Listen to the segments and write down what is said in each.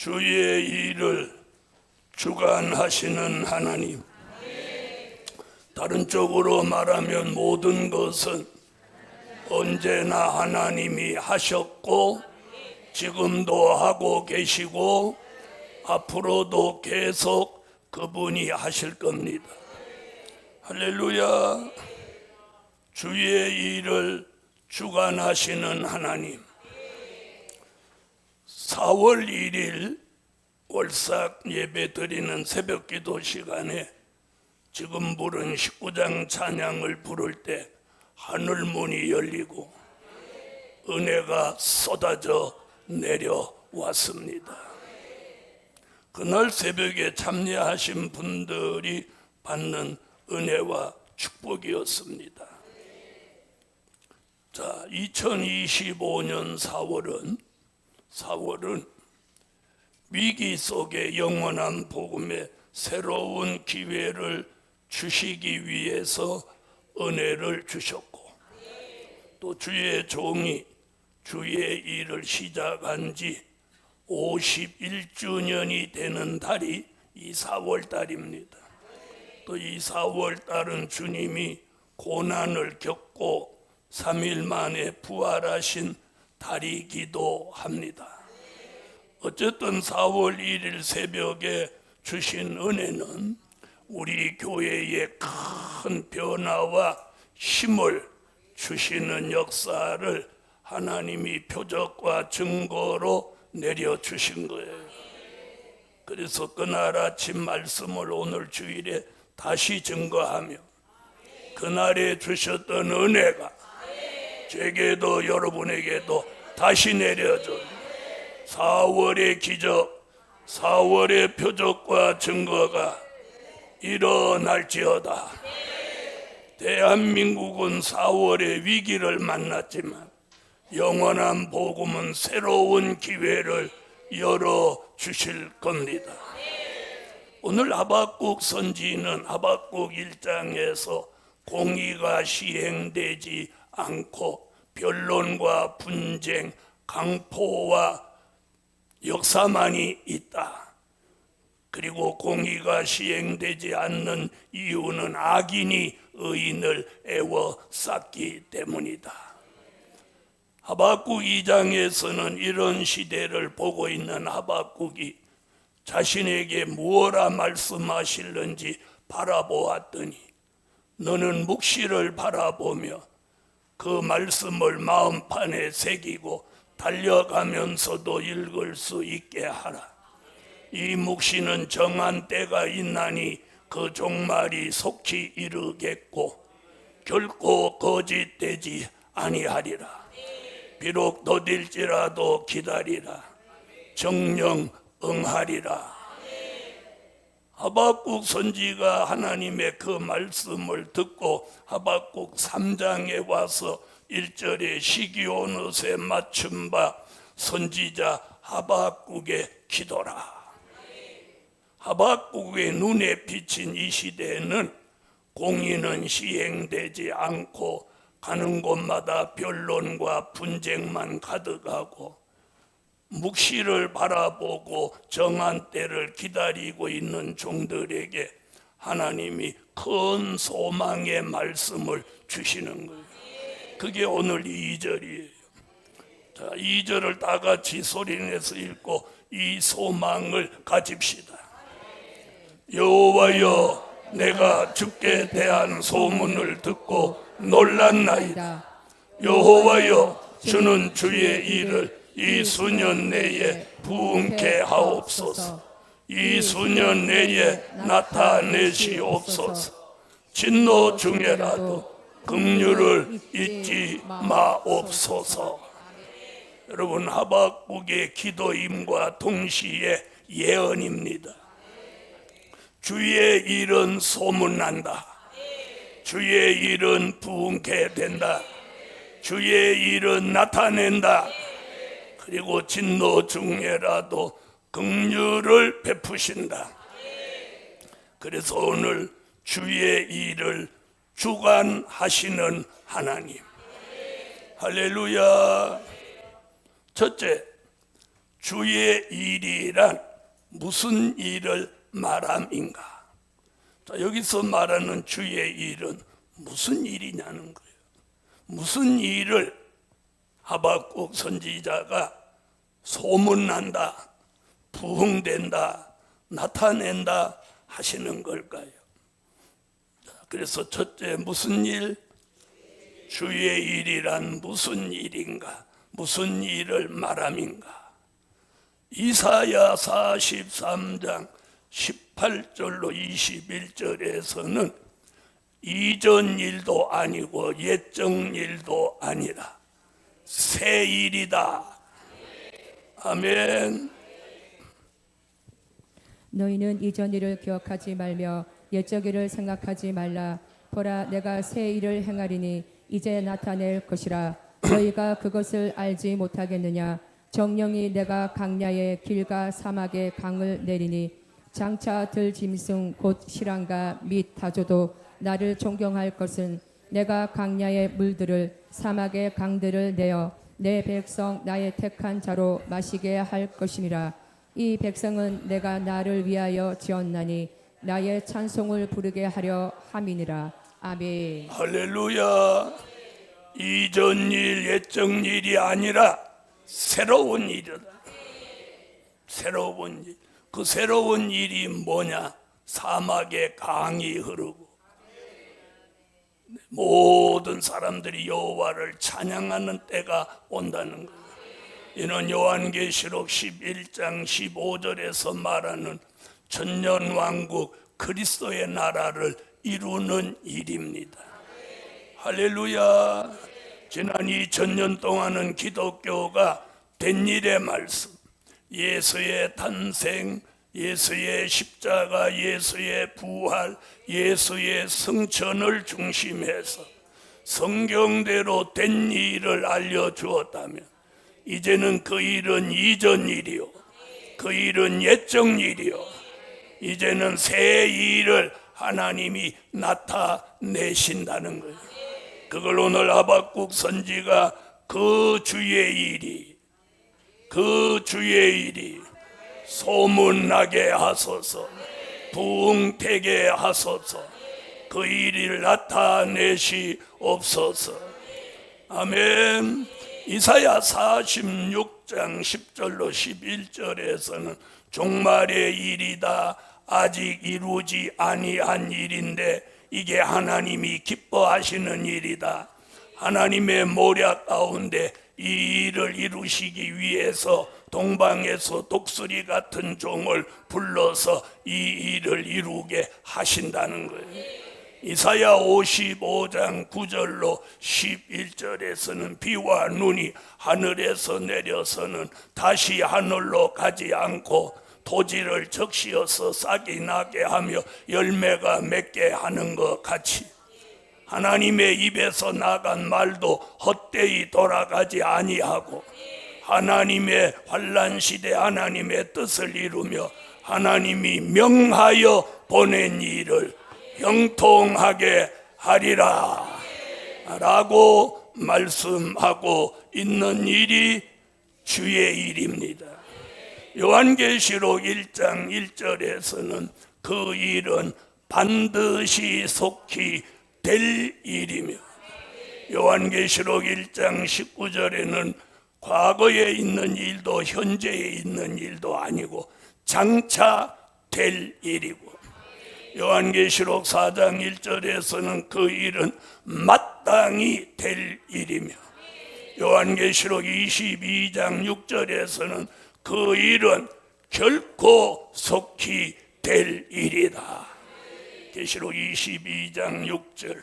주의 일을 주관하시는 하나님, 다른 쪽으로 말하면 모든 것은 언제나 하나님이 하셨고 지금도 하고 계시고 앞으로도 계속 그분이 하실 겁니다. 할렐루야. 주의 일을 주관하시는 하나님. 4월 1일 월삭 예배 드리는 새벽 기도 시간에 지금 부른 19장 찬양을 부를 때 하늘문이 열리고 은혜가 쏟아져 내려왔습니다. 그날 새벽에 참여하신 분들이 받는 은혜와 축복이었습니다. 자, 2025년 4월은 위기 속에 영원한 복음의 새로운 기회를 주시기 위해서 은혜를 주셨고, 또 주의 종이 주의 일을 시작한 지 51주년이 되는 달이 이 4월 달입니다. 또 이 4월 달은 주님이 고난을 겪고 3일 만에 부활하신 달이기도 합니다. 어쨌든 4월 1일 새벽에 주신 은혜는 우리 교회에 큰 변화와 힘을 주시는 역사를 하나님이 표적과 증거로 내려주신 거예요. 그래서 그날 아침 말씀을 오늘 주일에 다시 증거하며 그날에 주셨던 은혜가 제게도 여러분에게도 다시 내려져 4월의 기적, 4월의 표적과 증거가 일어날지어다. 대한민국은 4월의 위기를 만났지만 영원한 복음은 새로운 기회를 열어주실 겁니다. 오늘 하박국 선지는 하박국 1장에서 공의가 시행되지 않고 변론과 분쟁, 강포와 역사만이 있다. 그리고 공의가 시행되지 않는 이유는 악인이 의인을 애워쌌기 때문이다. 하박국 2장에서는 이런 시대를 보고 있는 하박국이 자신에게 무엇라 말씀하실는지 바라보았더니 너는 묵시를 바라보며 그 말씀을 마음판에 새기고 달려가면서도 읽을 수 있게 하라. 이 묵시는 정한 때가 있나니 그 종말이 속히 이르겠고 결코 거짓되지 아니하리라. 비록 더딜지라도 기다리라. 정령 응하리라. 하박국 선지가 하나님의 그 말씀을 듣고 하박국 3장에 와서 1절에 시기온옷에 맞춘 바 선지자 하박국의 기도라. 하박국의 눈에 비친 이 시대에는 공의는 시행되지 않고 가는 곳마다 변론과 분쟁만 가득하고 묵시를 바라보고 정한 때를 기다리고 있는 종들에게 하나님이 큰 소망의 말씀을 주시는 거예요. 그게 오늘 2절이에요. 자, 2절을 다 같이 소리내서 읽고 이 소망을 가집시다. 여호와여, 내가 주께 대한 소문을 듣고 놀랐나이다. 여호와여, 주는 주의 일을 이 수년 내에 부응케 하옵소서. 이 수년 내에 나타내시옵소서. 진노 중에라도 긍휼을 잊지 마옵소서. 여러분, 하박국의 기도임과 동시에 예언입니다. 주의 일은 소문난다. 주의 일은 부응케 된다. 주의 일은 나타낸다. 그리고 진노 중에라도 긍휼을 베푸신다. 그래서 오늘 주의 일을 주관하시는 하나님. 할렐루야. 첫째, 주의 일이란 무슨 일을 말함인가? 자, 여기서 말하는 주의 일은 무슨 일이냐는 거예요. 무슨 일을 하박국 선지자가 소문난다, 부흥된다, 나타낸다 하시는 걸까요? 그래서 첫째, 무슨 일? 주의 일이란 무슨 일인가? 무슨 일을 말함인가? 이사야 43장 18절로 21절에서는 이전 일도 아니고 옛적 일도 아니라 새 일이다. 아멘. 너희는 이전 일을 기억하지 말며 옛적 일을 생각하지 말라. 보라, 내가 새 일을 행하리니 이제 나타낼 것이라. 너희가 그것을 알지 못하겠느냐? 정령이 내가 강야의 길과 사막의 강을 내리니 장차 들 짐승 곧 실랑가 및 다조도 나를 존경할 것은 내가 강야의 물들을 사막의 강들을 내어 내 백성 나의 택한 자로 마시게 할 것이니라. 이 백성은 내가 나를 위하여 지었나니 나의 찬송을 부르게 하려 함이니라. 아멘. 할렐루야. 이전 일, 옛적 일이 아니라 새로운 일이다. 새로운 일. 그 새로운 일이 뭐냐? 사막에 강이 흐르고 모든 사람들이 여호와를 찬양하는 때가 온다는 거예요. 이는 요한계시록 11장 15절에서 말하는 천년왕국 그리스도의 나라를 이루는 일입니다. 할렐루야. 지난 2000년 동안은 기독교가 된 일의 말씀, 예수의 탄생, 예수의 십자가, 예수의 부활, 예수의 승천을 중심해서 성경대로 된 일을 알려주었다면 이제는 그 일은 이전 일이요, 그 일은 옛적 일이요, 이제는 새 일을 하나님이 나타내신다는 거예요. 그걸 오늘 하박국 선지가 그 주의 일이 소문나게 하소서, 부흥되게 하소서, 그 일을 나타내시옵소서. 아멘. 이사야 46장 10절로 11절에서는 종말의 일이다, 아직 이루지 아니한 일인데 이게 하나님이 기뻐하시는 일이다. 하나님의 모략 가운데 이 일을 이루시기 위해서 동방에서 독수리 같은 종을 불러서 이 일을 이루게 하신다는 거예요. 이사야 55장 9절로 11절에서는 비와 눈이 하늘에서 내려서는 다시 하늘로 가지 않고 토지를 적시어서 싹이 나게 하며 열매가 맺게 하는 것 같이 하나님의 입에서 나간 말도 헛되이 돌아가지 아니하고 하나님의 환난 시대 하나님의 뜻을 이루며 하나님이 명하여 보낸 일을 형통하게 하리라 라고 말씀하고 있는 일이 주의 일입니다. 요한계시록 1장 1절에서는 그 일은 반드시 속히 될 일이며 요한계시록 1장 19절에는 과거에 있는 일도 현재에 있는 일도 아니고 장차 될 일이고 요한계시록 4장 1절에서는 그 일은 마땅히 될 일이며 요한계시록 22장 6절에서는 그 일은 결코 속히 될 일이다. 계시록 22장 6절.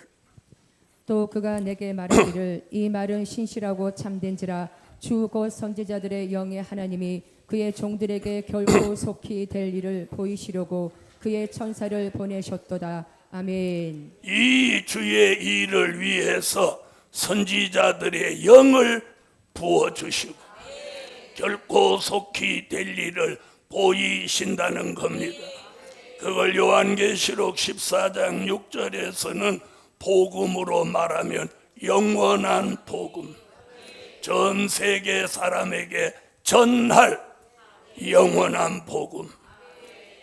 또 그가 내게 말하기를 이 말은 신실하고 참된지라 주 곧 선지자들의 영의 하나님이 그의 종들에게 결코 속히 될 일을 보이시려고 그의 천사를 보내셨도다. 아멘. 이 주의 일을 위해서 선지자들의 영을 부어주시고 결코 속히 될 일을 보이신다는 겁니다. 그걸 요한계시록 14장 6절에서는 복음으로 말하면 영원한 복음, 전 세계 사람에게 전할 영원한 복음.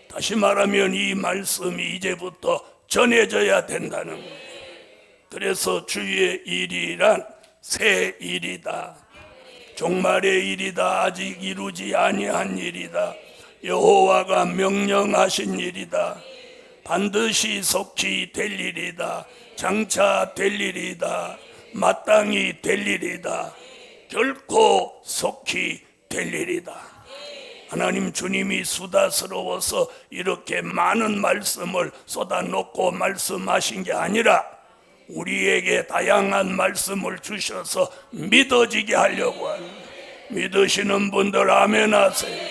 다시 말하면 이 말씀이 이제부터 전해져야 된다는 거예요. 그래서 주의 일이란 새 일이다. 종말의 일이다. 아직 이루지 아니한 일이다. 여호와가 명령하신 일이다. 반드시 속히 될 일이다. 장차 될 일이다. 마땅히 될 일이다. 결코 속히 될 일이다. 하나님 주님이 수다스러워서 이렇게 많은 말씀을 쏟아놓고 말씀하신 게 아니라 우리에게 다양한 말씀을 주셔서 믿어지게 하려고 하는, 믿으시는 분들 아멘 하세요.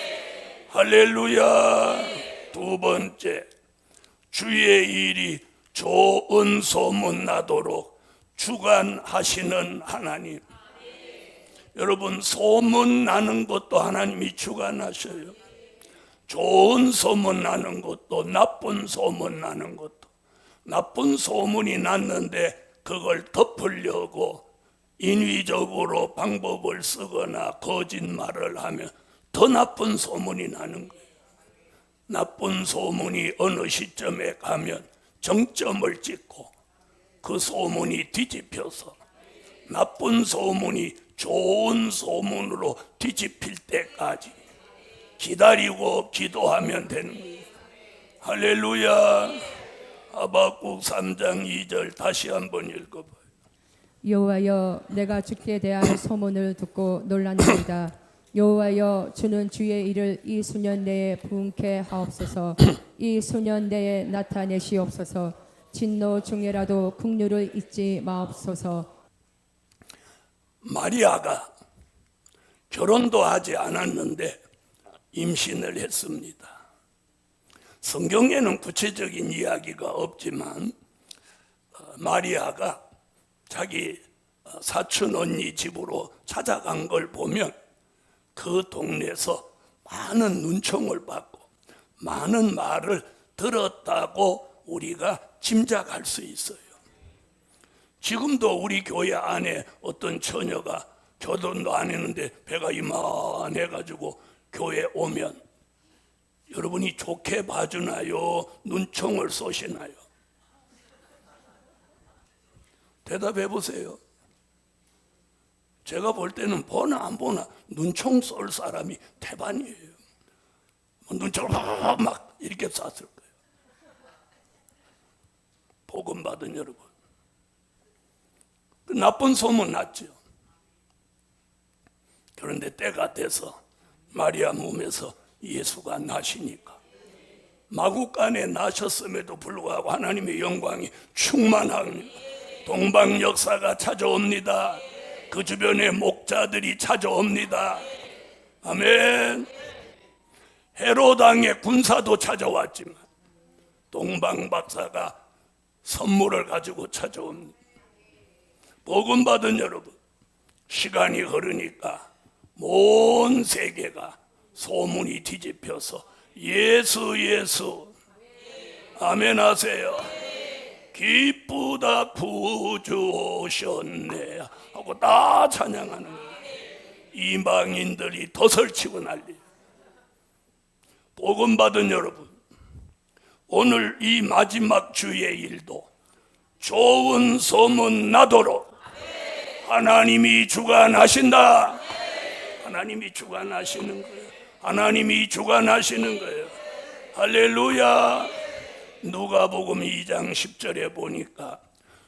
할렐루야. 두 번째, 주의 일이 좋은 소문 나도록 주관하시는 하나님. 여러분, 소문 나는 것도 하나님이 주관하셔요. 좋은 소문 나는 것도 나쁜 소문 나는 것도. 나쁜 소문이 났는데 그걸 덮으려고 인위적으로 방법을 쓰거나 거짓말을 하면 더 나쁜 소문이 나는 거예요. 나쁜 소문이 어느 시점에 가면 정점을 찍고 그 소문이 뒤집혀서 나쁜 소문이 좋은 소문으로 뒤집힐 때까지 기다리고 기도하면 되는 거예요. 할렐루야. 하박국 3장 2절 다시 한번 읽어봐요. 여호와여, 내가 주께 대한 소문을 듣고 놀랐나이다. 여호와여, 주는 주의 일을 이 수년 내에 부응케 하옵소서. 이 수년 내에 나타내시옵소서. 진노 중에라도 긍휼을 잊지 마옵소서. 마리아가 결혼도 하지 않았는데 임신을 했습니다. 성경에는 구체적인 이야기가 없지만 마리아가 자기 사촌 언니 집으로 찾아간 걸 보면 그 동네에서 많은 눈총을 받고 많은 말을 들었다고 우리가 짐작할 수 있어요. 지금도 우리 교회 안에 어떤 처녀가 결혼도 안 했는데 배가 이만해가지고 교회 오면 여러분이 좋게 봐주나요? 눈총을 쏘시나요? 대답해 보세요. 제가 볼 때는 보나 안 보나 눈총 쏠 사람이 태반이에요. 눈총을 막 이렇게 쐈을 거예요. 복음 받은 여러분, 나쁜 소문 났죠. 그런데 때가 돼서 마리아 몸에서 예수가 나시니까 마구간에 나셨음에도 불구하고 하나님의 영광이 충만합니다. 동방 역사가 찾아옵니다. 그 주변에 목자들이 찾아옵니다. 아멘. 헤롯 왕의 군사도 찾아왔지만 동방 박사가 선물을 가지고 찾아옵니다. 복음 받은 여러분, 시간이 흐르니까 온 세계가 소문이 뒤집혀서 예수 아멘 하세요. 기쁘다 구주 오셨네 하고 다 찬양하는 거예요. 이방인들이 덧설치고 난리. 복음 받은 여러분, 오늘 이 마지막 주의 일도 좋은 소문 나도록 하나님이 주관하신다. 하나님이 주관하시는 거예요. 하나님이 주관하시는 거예요. 할렐루야. 누가복음 2장 10절에 보니까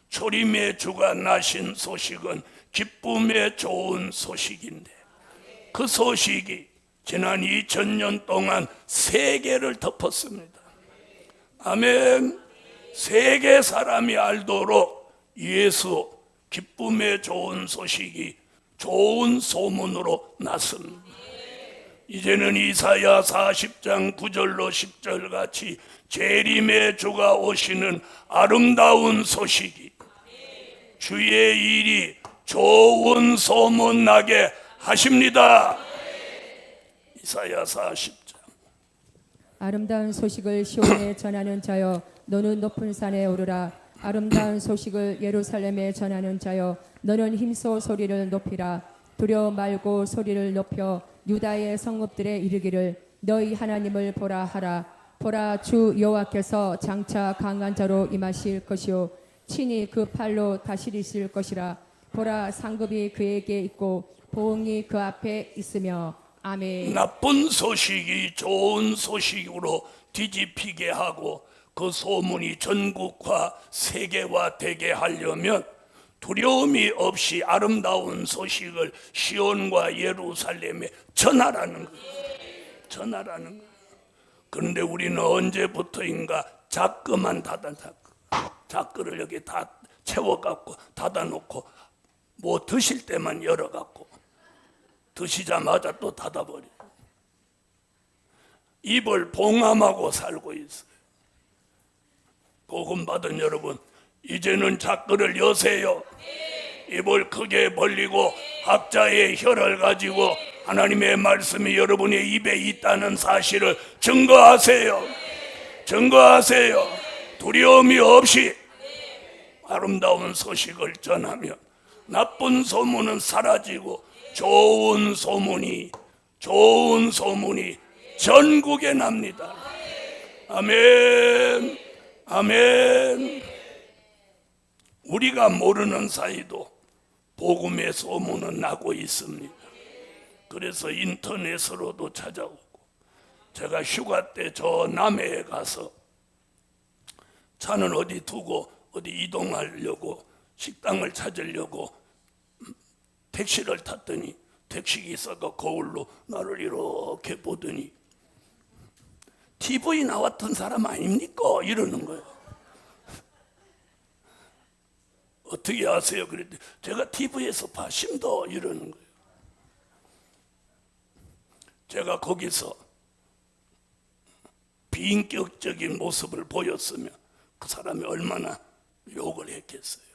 초림의 주가 나신 소식은 기쁨의 좋은 소식인데 그 소식이 지난 2000년 동안 세계를 덮었습니다. 아멘. 세계 사람이 알도록 예수 기쁨의 좋은 소식이 좋은 소문으로 났습니다. 이제는 이사야 40장 9절로 10절 같이 재림의 주가 오시는 아름다운 소식이 주의 일이 좋은 소문 나게 하십니다. 이사야 40장. 아름다운 소식을 시온에 전하는 자여, 너는 높은 산에 오르라. 아름다운 소식을 예루살렘에 전하는 자여, 너는 힘써 소리를 높이라. 두려워 말고 소리를 높여 유다의 성읍들에 이르기를 너희 하나님을 보라 하라. 보라, 주 여호와께서 장차 강한 자로 임하실 것이요 친히 그 팔로 다스리실 것이라. 보라, 상급이 그에게 있고 보응이 그 앞에 있으며. 아멘. 나쁜 소식이 좋은 소식으로 뒤집히게 하고 그 소문이 전국화 세계화되게 하려면 두려움이 없이 아름다운 소식을 시온과 예루살렘에 전하라는 거예요. 전하라는 거예요. 그런데 우리는 언제부터인가 자꾸만 자꾸를 여기 다 채워갖고 닫아놓고 뭐 드실 때만 열어갖고 드시자마자 또 닫아버려. 입을 봉함하고 살고 있어요. 복음 받은 여러분, 이제는 자꾸를 여세요. 입을 크게 벌리고 학자의 혀를 가지고 하나님의 말씀이 여러분의 입에 있다는 사실을 증거하세요. 증거하세요. 두려움이 없이 아름다운 소식을 전하면 나쁜 소문은 사라지고 좋은 소문이 전국에 납니다. 아멘. 아멘. 우리가 모르는 사이도 복음의 소문은 나고 있습니다. 그래서 인터넷으로도 찾아오고, 제가 휴가 때 저 남해에 가서 차는 어디 두고 어디 이동하려고 식당을 찾으려고 택시를 탔더니 택시기사가 거울로 나를 이렇게 보더니 TV 나왔던 사람 아닙니까? 이러는 거예요. 어떻게 아세요? 그랬더니 제가 TV에서 봤습니다. 이러는 거예요. 제가 거기서 비인격적인 모습을 보였으면 그 사람이 얼마나 욕을 했겠어요.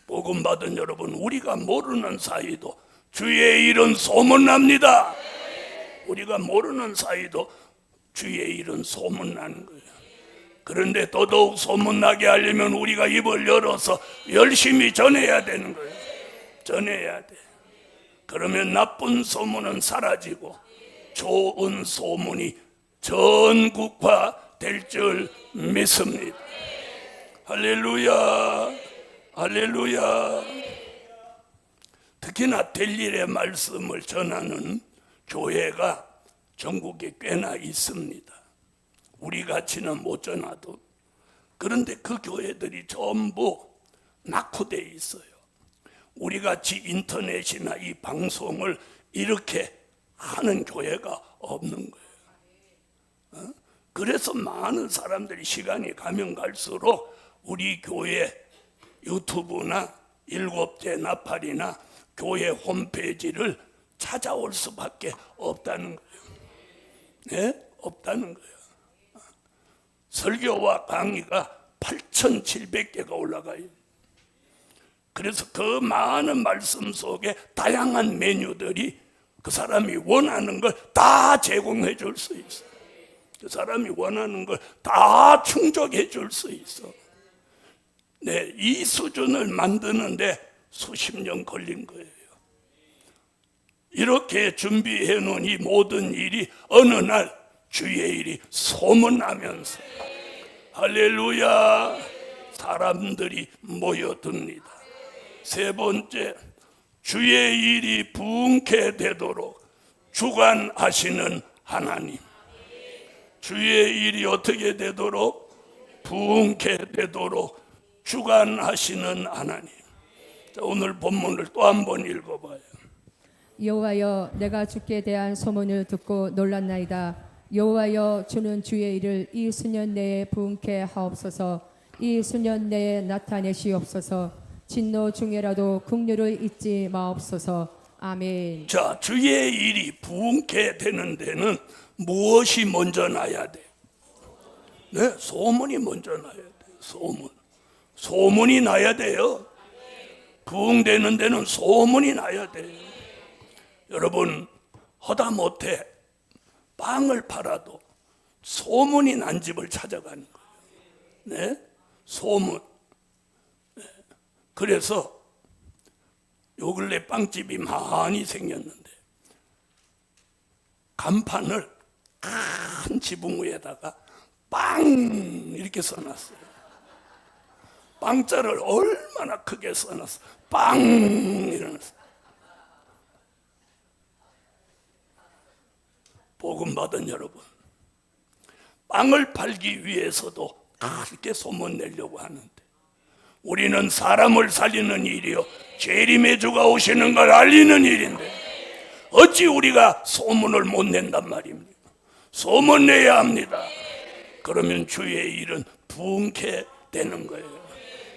복음 받은 여러분, 우리가 모르는 사이도 주의 일은 소문납니다. 우리가 모르는 사이도 주의 일은 소문나는 거예요. 그런데 더더욱 소문나게 하려면 우리가 입을 열어서 열심히 전해야 되는 거예요. 전해야 돼. 그러면 나쁜 소문은 사라지고 좋은 소문이 전국화 될 줄 믿습니다. 할렐루야. 할렐루야. 특히나 될 일의 말씀을 전하는 교회가 전국에 꽤나 있습니다. 우리 같이는 못 전하도. 그런데 그 교회들이 전부 낙후되어 있어요. 우리 같이 인터넷이나 이 방송을 이렇게 하는 교회가 없는 거예요. 그래서 많은 사람들이 시간이 가면 갈수록 우리 교회 유튜브나 일곱째 나팔이나 교회 홈페이지를 찾아올 수밖에 없다는 거예요. 네? 없다는 거예요. 설교와 강의가 8,700개가 올라가요. 그래서 그 많은 말씀 속에 다양한 메뉴들이 그 사람이 원하는 걸 다 제공해 줄 수 있어. 그 사람이 원하는 걸 다 충족해 줄 수 있어. 네, 이 수준을 만드는데 수십 년 걸린 거예요. 이렇게 준비해 놓은 이 모든 일이 어느 날 주의 일이 소문나면서 할렐루야, 사람들이 모여듭니다. 세 번째, 주의 일이 부흥케 되도록 주관하시는 하나님. 주의 일이 어떻게 되도록? 부흥케 되도록 주관하시는 하나님. 자, 오늘 본문을 또 한 번 읽어봐요. 여호와여, 내가 주께 대한 소문을 듣고 놀랐나이다. 여호와여, 주는 주의 일을 이 수년 내에 부흥케 하옵소서. 이 수년 내에 나타내시옵소서. 진노 중에라도 긍휼을 잊지 마옵소서. 아멘. 자, 주의 일이 부흥케 되는 데는 무엇이 먼저 나야 돼? 네, 소문이 먼저 나야 돼. 소문이 나야 돼요. 부흥되는 데는 소문이 나야 돼요. 여러분, 허다못해 빵을 팔아도 소문이 난 집을 찾아가는 거예요. 네, 소문. 네. 그래서 요 근래 빵집이 많이 생겼는데 간판을 큰 지붕 위에다가 빵 이렇게 써놨어요. 빵자를 얼마나 크게 써놨어. 빵 이러면서. 복음 받은 여러분, 빵을 팔기 위해서도 그렇게 소문 내려고 하는데, 우리는 사람을 살리는 일이요 재림의 주가 오시는 걸 알리는 일인데 어찌 우리가 소문을 못 낸단 말입니까? 소문 내야 합니다. 그러면 주의 일은 부흥케 되는 거예요.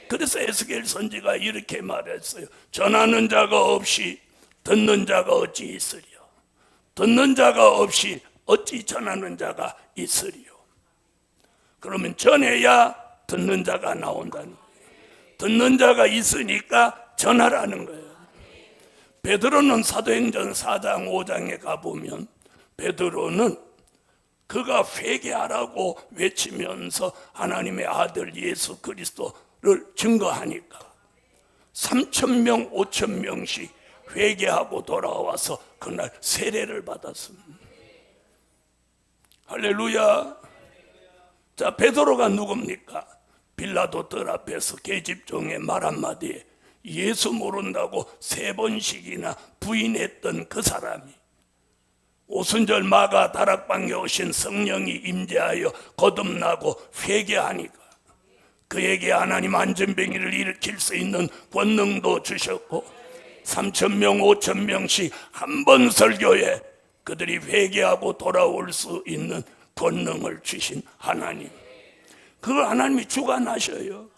그래서 에스겔 선지가 이렇게 말했어요. 전하는 자가 없이 듣는 자가 어찌 있으리요? 듣는 자가 없이 어찌 전하는 자가 있으리요? 그러면 전해야 듣는 자가 나온다는 거예요. 듣는 자가 있으니까 전하라는 거예요. 베드로는 사도행전 4장 5장에 가보면 베드로는 그가 회개하라고 외치면서 하나님의 아들 예수 그리스도를 증거하니까 3,000명 5,000명씩 회개하고 돌아와서 그날 세례를 받았습니다. 할렐루야. 자, 베드로가 누굽니까? 빌라도 뜰 앞에서 계집종의 말 한마디에 예수 모른다고 3번씩이나 부인했던 그 사람이 오순절 마가 다락방에 오신 성령이 임재하여 거듭나고 회개하니까 그에게 하나님 안전병이를 일으킬 수 있는 권능도 주셨고 3,000명 5,000명씩 한 번 설교에 그들이 회개하고 돌아올 수 있는 권능을 주신 하나님, 그걸 하나님이 주관하셔요.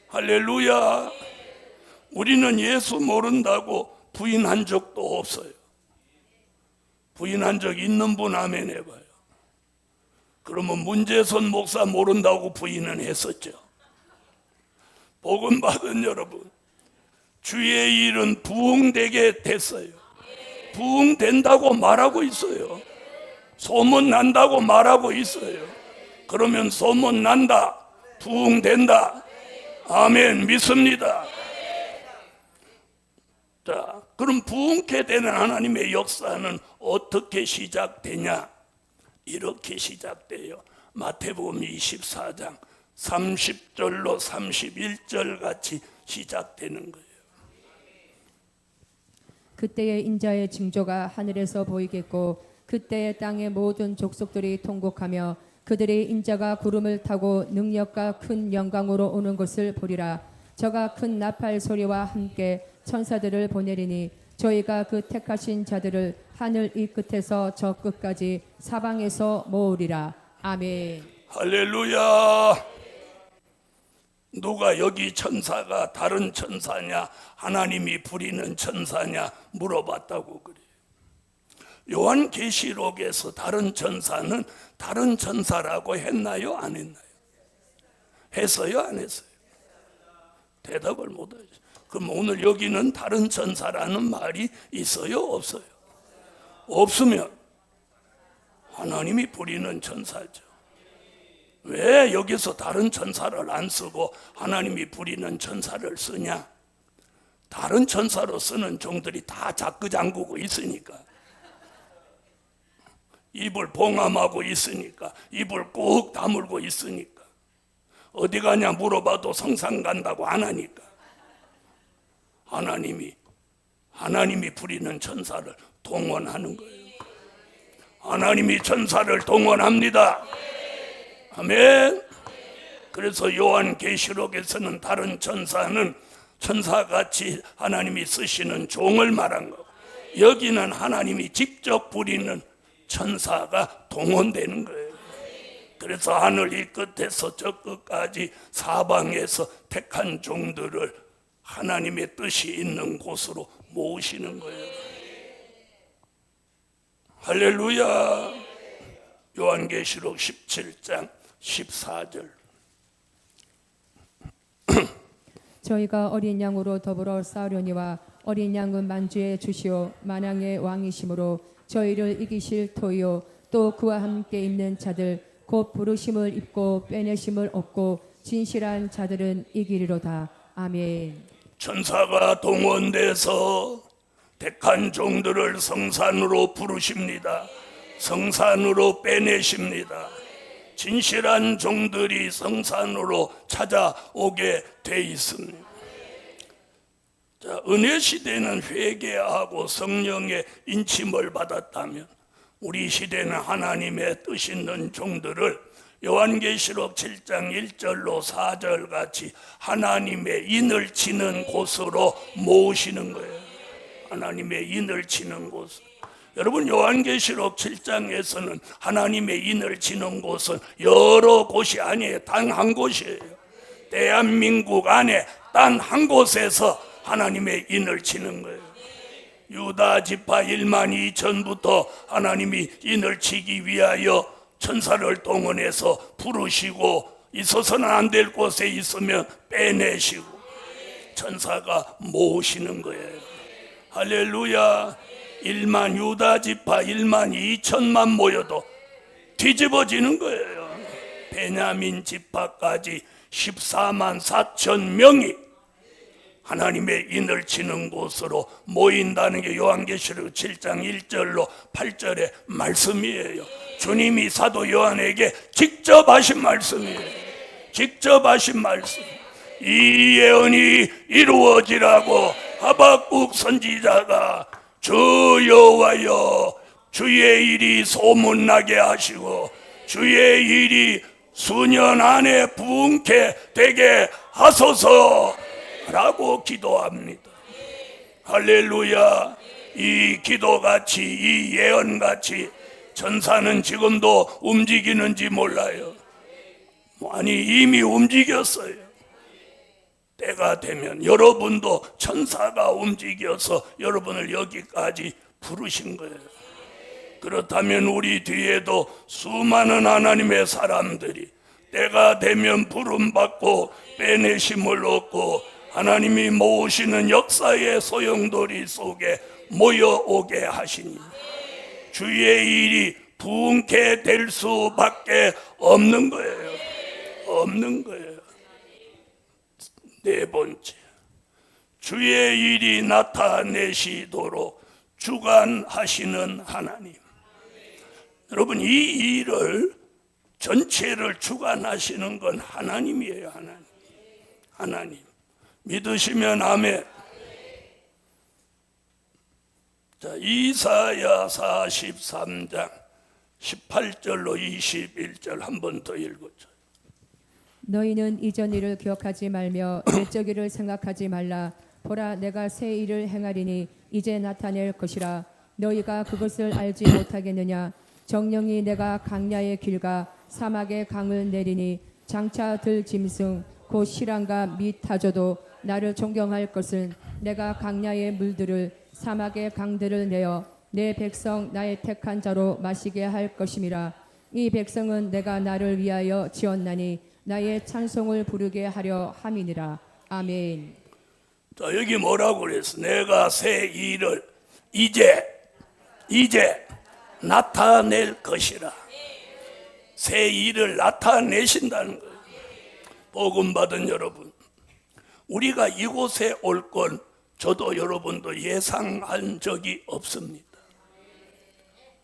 할렐루야. 우리는 예수 모른다고 부인한 적도 없어요. 부인한 적 있는 분 아멘 해봐요. 그러면 문재선 목사 모른다고 부인은 했었죠. 복음 받은 여러분, 주의 일은 부흥되게 됐어요. 부흥된다고 말하고 있어요. 소문 난다고 말하고 있어요. 그러면 소문 난다, 부흥된다. 아멘, 믿습니다. 자, 그럼 부흥케 되는 하나님의 역사는 어떻게 시작되냐? 이렇게 시작돼요. 마태복음 24장 30절로 31절 같이 시작되는 거예요. 그때의 인자의 징조가 하늘에서 보이겠고 그때의 땅의 모든 족속들이 통곡하며 그들이 인자가 구름을 타고 능력과 큰 영광으로 오는 것을 보리라. 저가 큰 나팔 소리와 함께 천사들을 보내리니 저희가 그 택하신 자들을 하늘 이 끝에서 저 끝까지 사방에서 모으리라. 아멘. 할렐루야. 누가 여기 천사가 다른 천사냐 하나님이 부리는 천사냐 물어봤다고 그래요. 요한계시록에서 다른 천사는 다른 천사라고 했나요? 안 했나요? 했어요? 안 했어요? 대답을 못 하죠. 그럼 오늘 여기는 다른 천사라는 말이 있어요? 없어요? 없으면 하나님이 부리는 천사죠. 왜 여기서 다른 천사를 안 쓰고 하나님이 부리는 천사를 쓰냐? 다른 천사로 쓰는 종들이 다 자꾸 잠그고 있으니까, 입을 봉함하고 있으니까, 입을 꾹 다물고 있으니까, 어디 가냐 물어봐도 성상 간다고 안 하니까 하나님이 부리는 천사를 동원하는 거예요. 하나님이 천사를 동원합니다. 아멘. 그래서 요한계시록에서는 다른 천사는 천사같이 하나님이 쓰시는 종을 말한 거고, 여기는 하나님이 직접 부리는 천사가 동원되는 거예요. 그래서 하늘 이 끝에서 저 끝까지 사방에서 택한 종들을 하나님의 뜻이 있는 곳으로 모으시는 거예요. 할렐루야. 요한계시록 17장 14절. 저희가 어린 양으로 더불어 싸우려니와 어린 양은 만주의 주시오 만왕의 왕이심으로 저희를 이기실 터이요 또 그와 함께 있는 자들 곧 부르심을 입고 빼내심을 얻고 진실한 자들은 이기리로다. 아멘. 천사가 동원돼서 택한 종들을 성산으로 부르십니다. 성산으로 빼내십니다. 진실한 종들이 성산으로 찾아오게 돼 있습니다. 자, 은혜 시대는 회개하고 성령의 인침을 받았다면 우리 시대는 하나님의 뜻 있는 종들을 요한계시록 7장 1절로 4절 같이 하나님의 인을 치는 곳으로 모으시는 거예요. 하나님의 인을 치는 곳. 여러분, 요한계시록 7장에서는 하나님의 인을 치는 곳은 여러 곳이 아니에요. 단 한 곳이에요. 대한민국 안에 단 한 곳에서 하나님의 인을 치는 거예요. 유다 지파 1만 2천부터 하나님이 인을 치기 위하여 천사를 동원해서 부르시고, 있어서는 안 될 곳에 있으면 빼내시고 천사가 모으시는 거예요. 할렐루야. 유다 지파 1만 2천만 모여도 뒤집어지는 거예요. 베냐민 지파까지 14만 4천 명이 하나님의 인을 치는 곳으로 모인다는 게 요한계시록 7장 1절로 8절의 말씀이에요. 주님이 사도 요한에게 직접 하신 말씀이에요. 직접 하신 말씀. 이 예언이 이루어지라고 하박국 선지자가 주 여호와여, 주의 일이 소문나게 하시고 주의 일이 수년 안에 부흥케 되게 하소서 라고 기도합니다. 할렐루야. 이 기도같이, 이 예언같이 천사는 지금도 움직이는지 몰라요. 아니, 이미 움직였어요. 때가 되면 여러분도 천사가 움직여서 여러분을 여기까지 부르신 거예요. 그렇다면 우리 뒤에도 수많은 하나님의 사람들이 때가 되면 부름받고 빼내심을 얻고 하나님이 모으시는 역사의 소용돌이 속에 모여오게 하시니 주의 일이 부흥케 될 수밖에 없는 거예요. 없는 거예요. 네 번째, 주의 일이 나타내시도록 주관하시는 하나님. 여러분, 이 일을 전체를 주관하시는 건 하나님이에요. 하나님. 하나님. 믿으시면 아멘. 자, 이사야 43장 18절로 21절 한 번 더 읽어줘. 너희는 이전 일을 기억하지 말며 옛적 일을 생각하지 말라. 보라, 내가 새 일을 행하리니 이제 나타낼 것이라. 너희가 그것을 알지 못하겠느냐. 정령이 내가 강야의 길과 사막의 강을 내리니 장차 들 짐승 곧 시랑과 및 타조도 나를 존경할 것은 내가 강야의 물들을 사막의 강들을 내어 내 백성 나의 택한 자로 마시게 할 것임이라. 이 백성은 내가 나를 위하여 지었나니 나의 찬송을 부르게 하려 함이니라. 아멘. 자, 여기 뭐라고 그랬어? 내가 새 일을 이제 나타낼 것이라. 새 일을 나타내신다는 거예요. 복음 받은 여러분, 우리가 이곳에 올 건 저도 여러분도 예상한 적이 없습니다.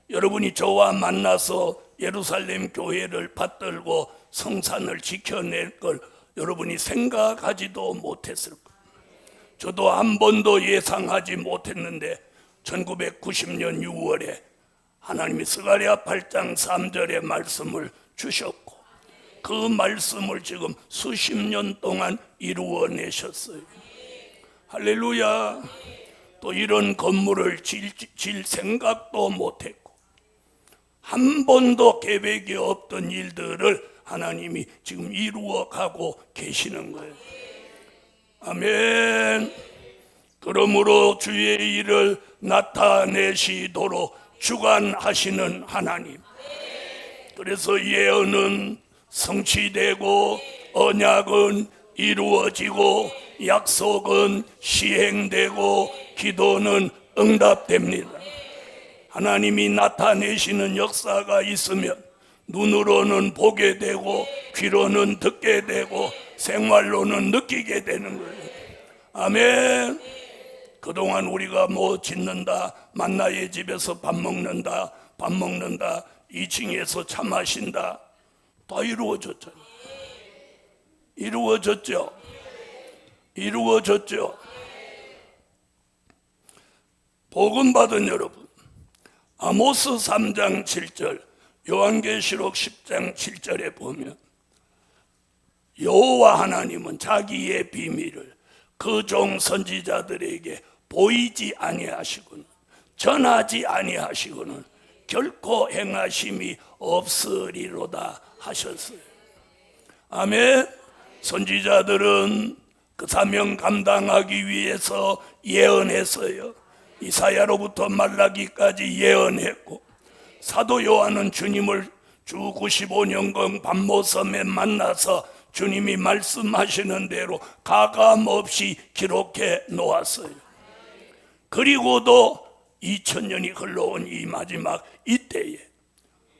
여러분이 저와 만나서 예루살렘 교회를 받들고 성산을 지켜낼 걸 여러분이 생각하지도 못했을 거예요. 저도 한 번도 예상하지 못했는데 1990년 6월에 하나님이 스가랴 8장 3절의 말씀을 주셨고 그 말씀을 지금 수십 년 동안 이루어내셨어요. 할렐루야. 또 이런 건물을 질 생각도 못했고 한 번도 계획이 없던 일들을 하나님이 지금 이루어가고 계시는 거예요. 아멘. 그러므로 주의 일을 나타내시도록 주관하시는 하나님. 그래서 예언은 성취되고 언약은 이루어지고 약속은 시행되고 기도는 응답됩니다. 하나님이 나타내시는 역사가 있으면 눈으로는 보게 되고 귀로는 듣게 되고 생활로는 느끼게 되는 거예요. 아멘. 그동안 우리가 뭐 짓는다, 만나의 집에서 밥 먹는다, 2층에서 차 마신다, 다 이루어졌잖아요. 이루어졌죠. 복음 받은 여러분, 아모스 3장 7절, 요한계시록 10장 7절에 보면 여호와 하나님은 자기의 비밀을 그 종 선지자들에게 보이지 아니하시고는 전하지 아니하시고는 결코 행하심이 없으리로다 하셨어요. 아멘. 선지자들은 그 사명 감당하기 위해서 예언했어요. 이사야로부터 말라기까지 예언했고, 사도 요한은 주님을 주 95년경 반모섬에 만나서 주님이 말씀하시는 대로 가감없이 기록해 놓았어요. 그리고도 2000년이 흘러온 이 마지막 이때에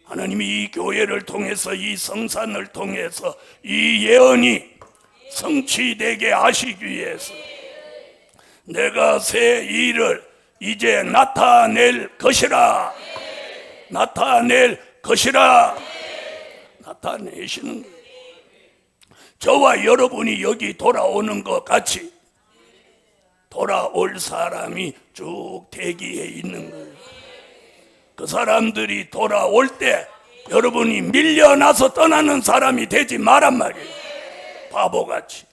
하나님이 이 교회를 통해서, 이 성산을 통해서 이 예언이 성취되게 하시기 위해서 내가 새 일을 이제 나타낼 것이라. 나타내시는 거예요. 저와 여러분이 여기 돌아오는 것 같이 돌아올 사람이 쭉 대기해 있는 거예요. 그 사람들이 돌아올 때 여러분이 밀려나서 떠나는 사람이 되지 말란 말이에요. 바보같이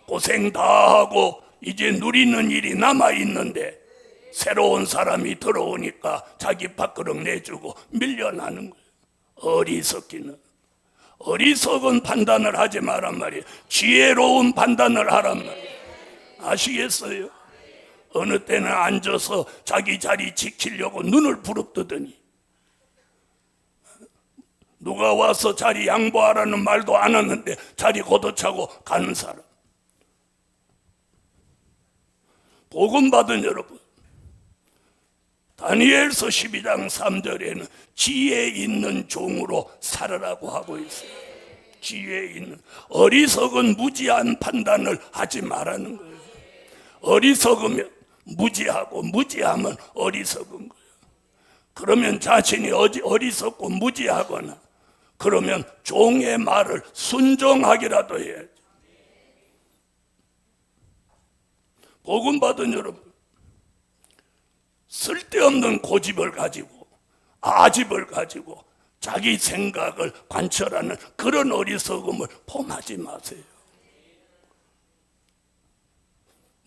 고생 다 하고 이제 누리는 일이 남아있는데 새로운 사람이 들어오니까 자기 밥그릇 내주고 밀려나는 거예요. 어리석은 판단을 하지 말란 말이에요. 지혜로운 판단을 하란 말이에요. 아시겠어요? 어느 때는 앉아서 자기 자리 지키려고 눈을 부릅뜨더니 누가 와서 자리 양보하라는 말도 안 하는데 자리 걷어차고 가는 사람. 복음 받은 여러분, 다니엘서 12장 3절에는 지혜 있는 종으로 살아라고 하고 있어요. 지혜 있는, 어리석은 무지한 판단을 하지 말라는 거예요. 어리석으면 무지하고 무지하면 어리석은 거예요. 그러면 자신이 어리석고 무지하거나 그러면 종의 말을 순종하기라도 해야지. 복음 받은 여러분, 쓸데없는 고집을 가지고 아집을 가지고 자기 생각을 관철하는 그런 어리석음을 범하지 마세요.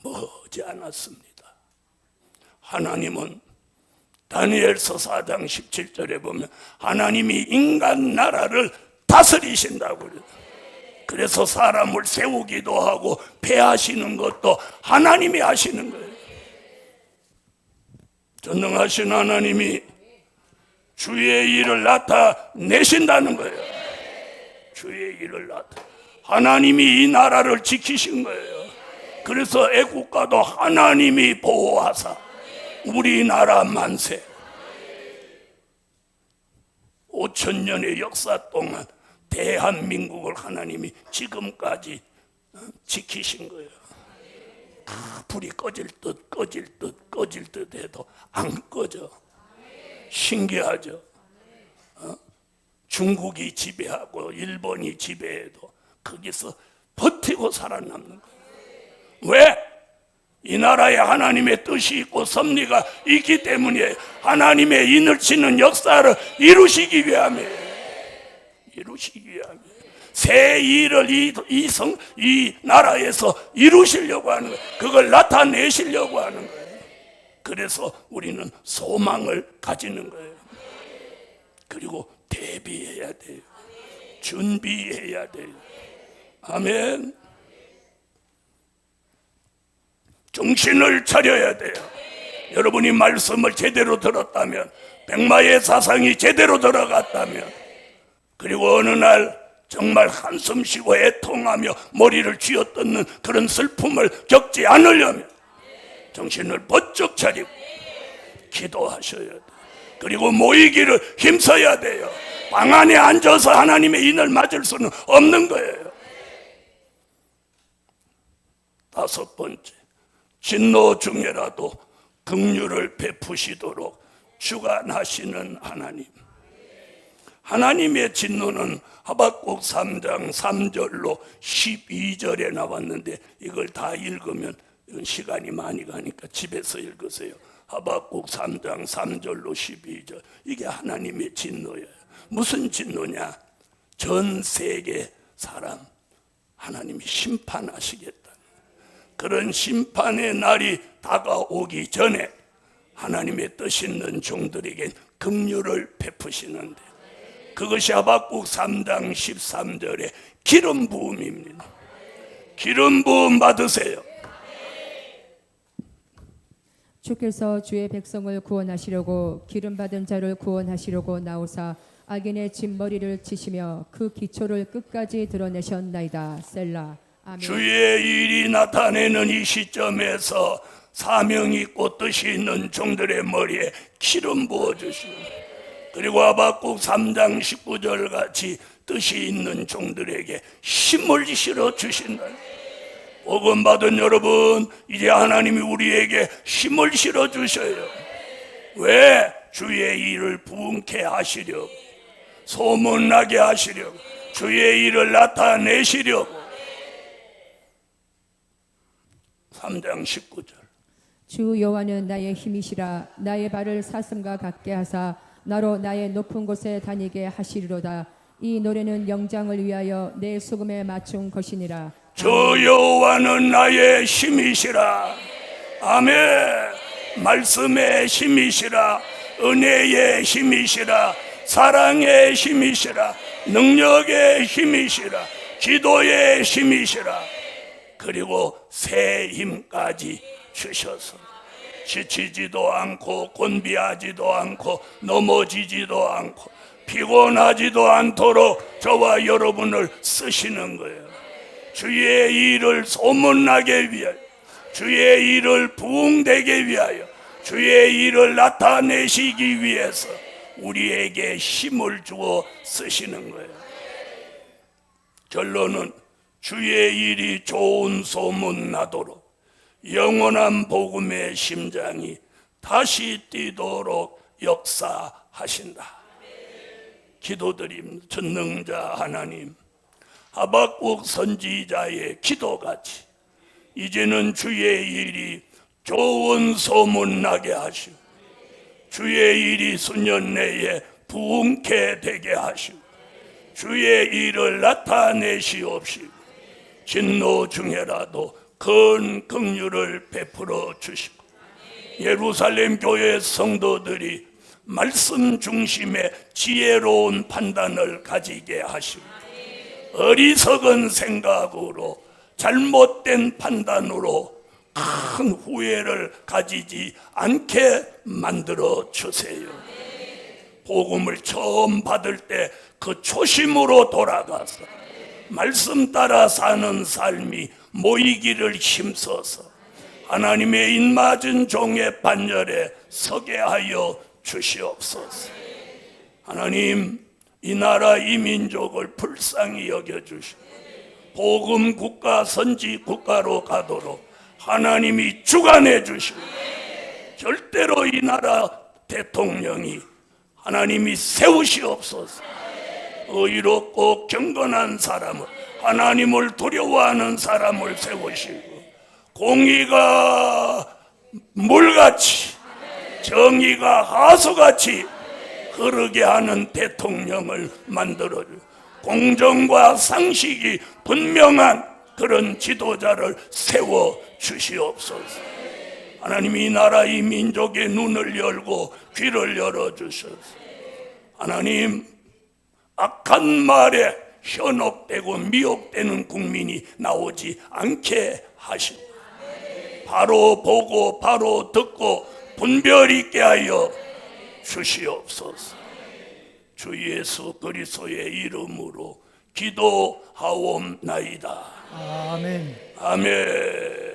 머지 않았습니다. 하나님은 다니엘서 4장 17절에 보면 하나님이 인간 나라를 다스리신다고 그래요. 그래서 사람을 세우기도 하고 폐하시는 것도 하나님이 하시는 거예요. 전능하신 하나님이 주의 일을 나타내신다는 거예요. 주의 일을 하나님이 이 나라를 지키신 거예요. 그래서 애국가도 하나님이 보호하사 우리나라 만세. 5000년의 역사 동안 대한민국을 하나님이 지금까지 지키신 거예요. 불이 꺼질 듯 해도 안 꺼져. 신기하죠. 중국이 지배하고 일본이 지배해도 거기서 버티고 살아남는 거예요. 왜? 이 나라에 하나님의 뜻이 있고 섭리가 있기 때문에 하나님의 인을 치는 역사를 이루시기 위함이에요. 새 일을 이 나라에서 이루시려고 하는 거예요. 그걸 나타내시려고 하는 거예요. 그래서 우리는 소망을 가지는 거예요. 그리고 대비해야 돼요. 준비해야 돼요. 아멘. 정신을 차려야 돼요. 여러분이 말씀을 제대로 들었다면, 백마의 사상이 제대로 들어갔다면, 그리고 어느 날 정말 한숨 쉬고 애통하며 머리를 쥐어뜯는 그런 슬픔을 겪지 않으려면 정신을 번쩍 차리고 기도하셔야 돼요. 그리고 모이기를 힘써야 돼요. 방 안에 앉아서 하나님의 인을 맞을 수는 없는 거예요. 5번째, 진노 중에라도 긍휼을 베푸시도록 주관하시는 하나님. 하나님의 진노는 하박국 3장 3절로 12절에 나왔는데 이걸 다 읽으면 이건 시간이 많이 가니까 집에서 읽으세요. 하박국 3장 3절로 12절. 이게 하나님의 진노예요. 무슨 진노냐? 전 세계 사람 하나님이 심판하시겠다. 그런 심판의 날이 다가오기 전에 하나님의 뜻 있는 종들에겐 긍휼을 베푸시는데 그것이 하박국 3장 13절에 기름 부음입니다. 기름 부음 받으세요. 주께서 주의 백성을 구원하시려고 기름 받은 자를 구원하시려고 나오사 악인의 진머리를 치시며 그 기초를 끝까지 드러내셨나이다. 셀라. 아멘. 주의 일이 나타내는 이 시점에서 사명 있고 뜻이 있는 종들의 머리에 기름 부어주시고, 그리고 하박국 3장 19절 같이 뜻이 있는 종들에게 힘을 실어 주신다. 복음 받은 여러분, 이제 하나님이 우리에게 힘을 실어 주셔요. 왜? 주의 일을 부흥케 하시려고, 소문나게 하시려고, 주의 일을 나타내시려고. 3장 19절. 주 여호와는 나의 힘이시라. 나의 발을 사슴과 같게 하사 나로 나의 높은 곳에 다니게 하시리로다. 이 노래는 영장을 위하여 내 수금에 맞춘 것이니라. 주 여호와는 나의 힘이시라. 아멘. 말씀의 힘이시라. 은혜의 힘이시라. 사랑의 힘이시라. 능력의 힘이시라. 기도의 힘이시라. 그리고 새 힘까지 주셔서 지치지도 않고 곤비하지도 않고 넘어지지도 않고 피곤하지도 않도록 저와 여러분을 쓰시는 거예요. 주의 일을 소문나게 위하여, 주의 일을 부흥되게 위하여, 주의 일을 나타내시기 위해서 우리에게 힘을 주어 쓰시는 거예요. 결론은 주의 일이 좋은 소문 나도록 영원한 복음의 심장이 다시 뛰도록 역사하신다. 기도드립니다. 전능자 하나님, 하박국 선지자의 기도같이 이제는 주의 일이 좋은 소문 나게 하시고 주의 일이 수년 내에 부흥케 되게 하시고 주의 일을 나타내시옵시고 진노 중에라도 큰 긍휼을 베풀어 주시고 예루살렘 교회 성도들이 말씀 중심의 지혜로운 판단을 가지게 하시고 어리석은 생각으로 잘못된 판단으로 큰 후회를 가지지 않게 만들어 주세요. 복음을 처음 받을 때 그 초심으로 돌아가서 말씀 따라 사는 삶이 모이기를 힘써서 하나님의 입맞은 종의 반열에 서게 하여 주시옵소서. 하나님, 이 나라 이 민족을 불쌍히 여겨주시고 복음 국가 선지 국가로 가도록 하나님이 주관해 주시고 절대로 이 나라 대통령이 하나님이 세우시옵소서. 의롭고 경건한 사람을, 하나님을 두려워하는 사람을 세우시고 공의가 물같이 정의가 하수같이 흐르게 하는 대통령을 만들어주고 공정과 상식이 분명한 그런 지도자를 세워 주시옵소서. 하나님, 이 나라 이 민족의 눈을 열고 귀를 열어주셔서 하나님, 악한 말에 현혹되고 미혹되는 국민이 나오지 않게 하시고 바로 보고 바로 듣고 분별 있게 하여 주시옵소서. 주 예수 그리스도의 이름으로 기도하옵나이다. 아멘. 아멘.